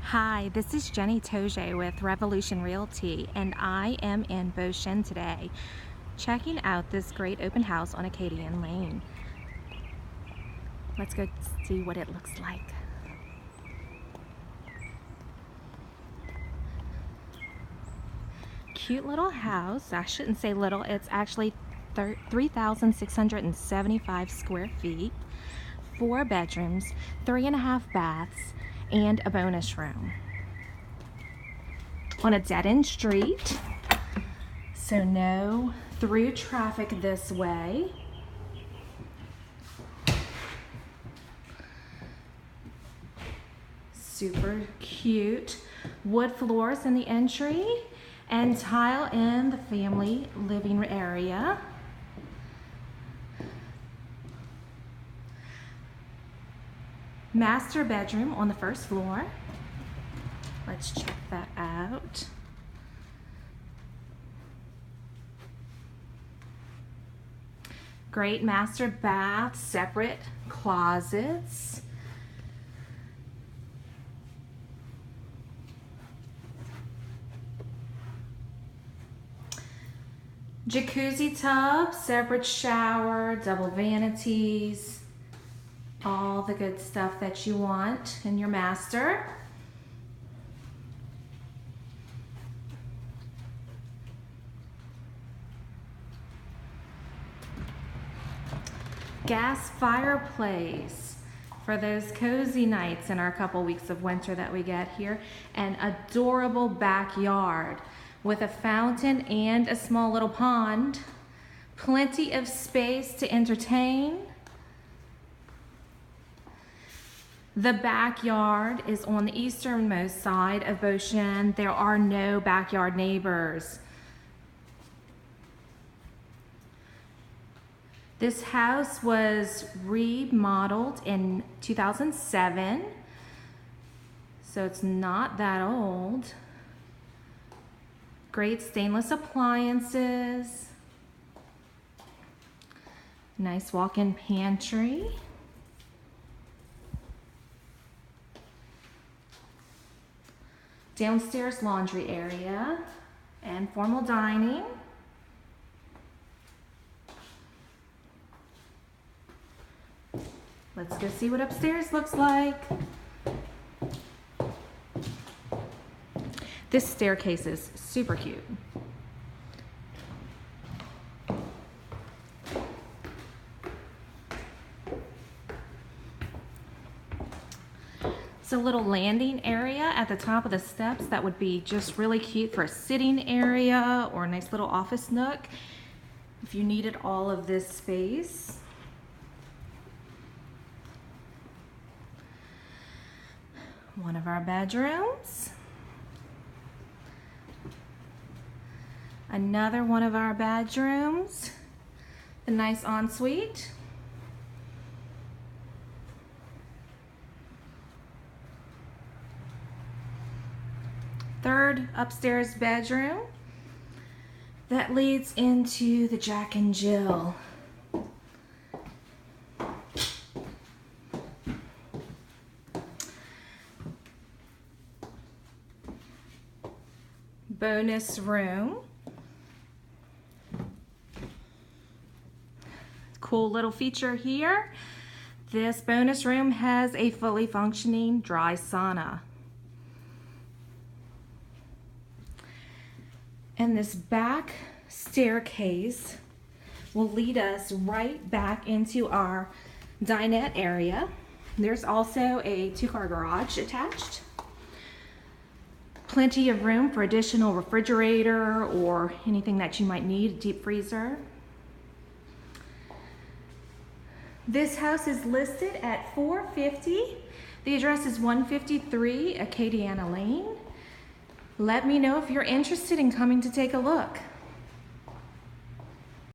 Hi, this is Jenny Toje with Revolution Realty, and I am in Beauchene today, checking out this great open house on Acadian Lane. Let's go see what it looks like. Cute little house. I shouldn't say little, it's actually 3,675 square feet, 4 bedrooms, 3.5 baths, and a bonus room. On a dead-end street, so no through traffic this way. Super cute wood floors in the entry and tile in the family living area. Master bedroom on the first floor. Let's check that out. Great master bath, separate closets. Jacuzzi tub, separate shower, double vanities, all the good stuff that you want in your master. Gas fireplace for those cozy nights in our couple weeks of winter that we get here. An adorable backyard with a fountain and a small little pond. Plenty of space to entertain. The backyard is on the easternmost side of Beauchene. There are no backyard neighbors. This house was remodeled in 2007, so it's not that old. Great stainless appliances. Nice walk-in pantry. Downstairs laundry area and formal dining. Let's go see what upstairs looks like. This staircase is super cute. It's a little landing area at the top of the steps that would be just really cute for a sitting area or a nice little office nook if you needed all of this space. One of our bedrooms. Another one of our bedrooms. The nice ensuite. Third upstairs bedroom that leads into the Jack and Jill. Bonus room. Cool little feature here. This bonus room has a fully functioning dry sauna. And this back staircase will lead us right back into our dinette area. There's also a 2-car garage attached. Plenty of room for additional refrigerator or anything that you might need, a deep freezer. This house is listed at $450. The address is 153 Acadian Lane. Let me know if you're interested in coming to take a look.